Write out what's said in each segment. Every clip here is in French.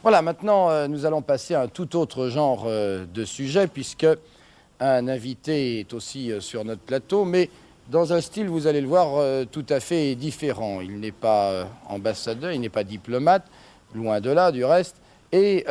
Voilà, maintenant, nous allons passer à un tout autre genre de sujet, puisque un invité est aussi sur notre plateau, mais dans un style, vous allez le voir, tout à fait différent. Il n'est pas ambassadeur, il n'est pas diplomate, loin de là, du reste, et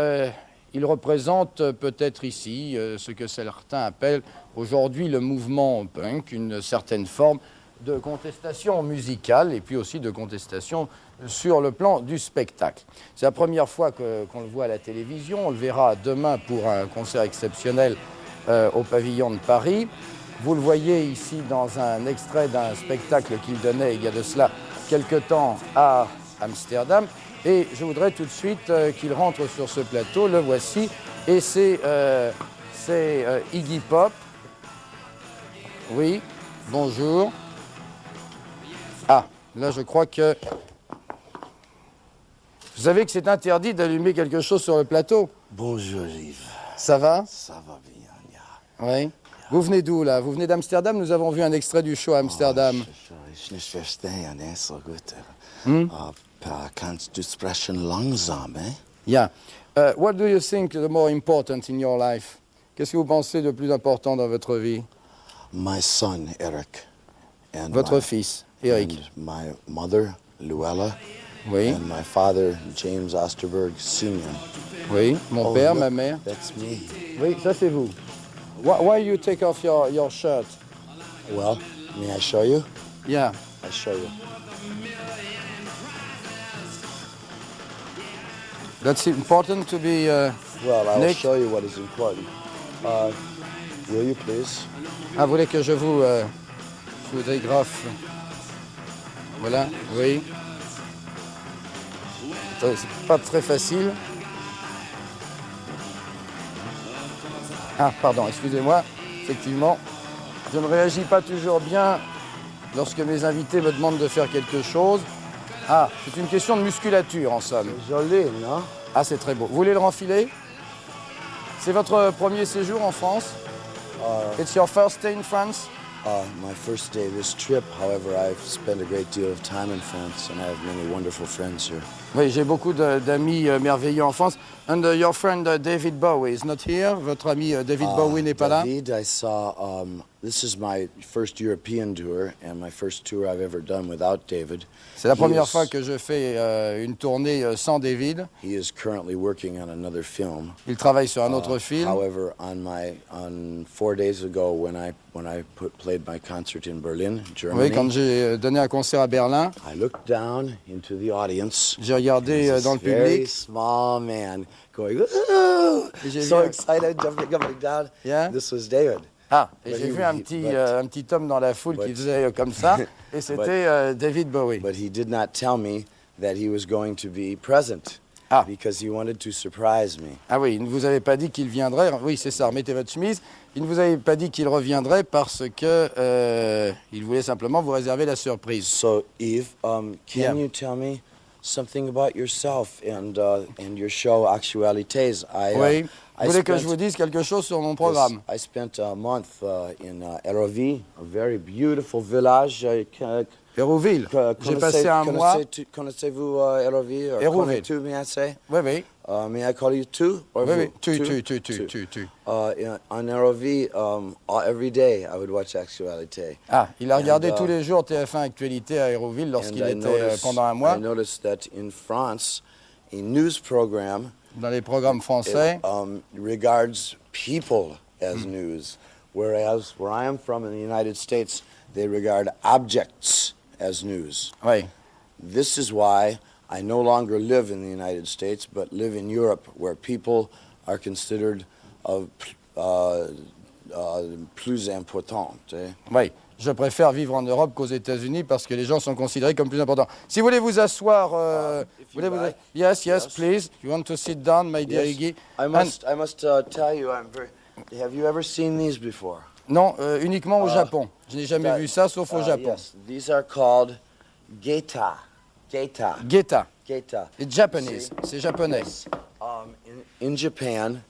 il représente peut-être ici ce que certains appellent aujourd'hui le mouvement punk, une certaine forme de contestation musicale et puis aussi de contestation sur le plan du spectacle. C'est la première fois qu'on le voit à la télévision. On le verra demain pour un concert exceptionnel au pavillon de Paris. Vous le voyez ici dans un extrait d'un spectacle qu'il donnait il y a de cela quelque temps à Amsterdam. Et je voudrais tout de suite qu'il rentre sur ce plateau. Le voici. Et c'est Iggy Pop. Oui, bonjour. Ah, là je crois que... Vous savez que c'est interdit d'allumer quelque chose sur le plateau. Bonjour Yves. Ça va? Ça va bien, ja. Oui. Vous venez d'où là? Vous venez d'Amsterdam? Nous avons vu un extrait du show à Amsterdam. Ich nicht verstehen, ne? So gut. Kannst du sprechen langsam, eh? Yeah. What do you think the more important in your life? Qu'est-ce que vous pensez de plus important dans votre vie? My son, Eric. And Votre fils, Eric. And my mother, Luella. Oui. And my father, James Osterberg Sr. Oui. Mon père, look, ma mère. That's me. Oui, ça c'est vous. Why you take off your shirt? Well, may I show you? Yeah. I'll show you. That's important to be Well, I'll naked. show you what is important. Will you please? Ah, vous voulez que je vous dégrafe? Voilà, oui. C'est pas très facile. Ah, pardon, excusez-moi. Effectivement, je ne réagis pas toujours bien lorsque mes invités me demandent de faire quelque chose. Ah, c'est une question de musculature, en somme. Joli, non? Ah, c'est très beau. Vous voulez le renfiler? C'est votre premier séjour en France? It's your first day in France? My first day of this trip, however, I've spent a great deal of time in France and I have many wonderful friends here. Oui, j'ai beaucoup d'amis merveilleux en France. And your friend David Bowie is not here? Votre ami David Bowie n'est pas là? David, I saw, this is my first European tour and my first tour I've ever done without David. C'est la première fois que je fais une tournée sans David. He is currently working on another film. Il travaille sur un autre film. However, on 4 days ago when I played my concert in Berlin, Germany. Oui, quand j'ai donné un concert à Berlin, I looked down into the audience. j'ai regardé dans le Very public. small man going, "Ooh!" So excited, jumping up and down. Yeah. This was David. Ah, et But j'ai he- vu un he- petit homme dans la foule qui faisait comme ça, et c'était David Bowie. But he did not tell me that he was going to be present. Ah. Because he wanted to surprise me. Ah oui, il ne vous avait pas dit qu'il viendrait. Oui, c'est ça, remettez votre chemise. Il ne vous avait pas dit qu'il reviendrait parce que il voulait simplement vous réserver la surprise. So, Yves, can Yeah. you tell me something about yourself and your show Actualités? Oui. Vous voulez que je vous dise quelque chose sur mon programme? I spent a month in Hérouville, a very beautiful village. Hérouville. J'ai passé un mois. Connaissez-vous Hérouville? Hérouville. Tu, may I say? Oui, oui. May I call you Tu? Or Oui, vous? oui. Tu. On Hérouville, every day I would watch Actualité. Ah, il a regardé And, tous les jours TF1 Actualité à Hérouville lorsqu'il était pendant un mois. I noticed that in France, a news program Dans les programmes français. regards people as news, whereas where I am from in the United States, they regard objects as news. Oui. This is why I no longer live in the United States, but live in Europe, where people are considered plus importants. Oui. Je préfère vivre en Europe qu'aux États-Unis parce que les gens sont considérés comme plus importants. Si vous voulez vous asseoir, like. Yes, please. You want to sit down, my dear Iggy? I must tell you, have you ever seen these before? Non, uniquement au Japon. Je n'ai jamais vu ça, sauf au Japon. Yes, these are called geita. Geita. Geta. Geita. It's Japanese. C'est japonais. In Japan,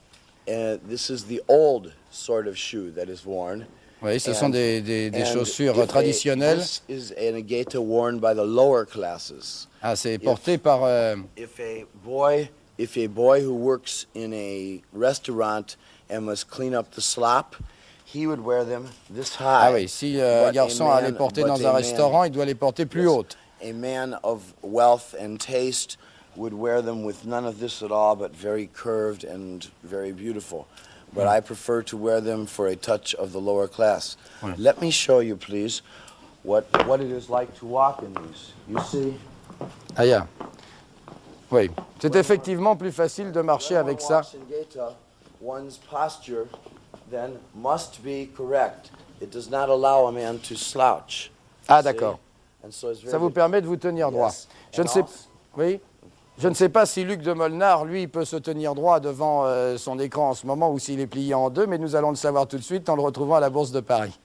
this is the old sort of shoe that is worn. Oui, ce sont des And chaussures traditionnelles. This is a geita worn by the lower classes. Ah, c'est porté par... If a boy if a boy who works in a restaurant and must clean up the slop, he would wear them this high. Ah oui, si un garçon a les porter dans un restaurant, il doit les porter plus hautes. A man of wealth and taste would wear them with none of this at all, but very curved and very beautiful. But I prefer to wear them for a touch of the lower class. Ouais. Let me show you, please, what it is like to walk in these. You see? Ah, yeah. Oui, c'est effectivement plus facile de marcher When one avec ça. walks in Gaeta, one's posture then must be correct. It does not allow a man to slouch. Ah, See? d'accord. And so it's very Ça vous permet de vous tenir droit. Yes. Je ne sais, oui, je ne sais pas si Luc de Molnar, lui, peut se tenir droit devant son écran en ce moment ou s'il est plié en deux, mais nous allons le savoir tout de suite en le retrouvant à la Bourse de Paris.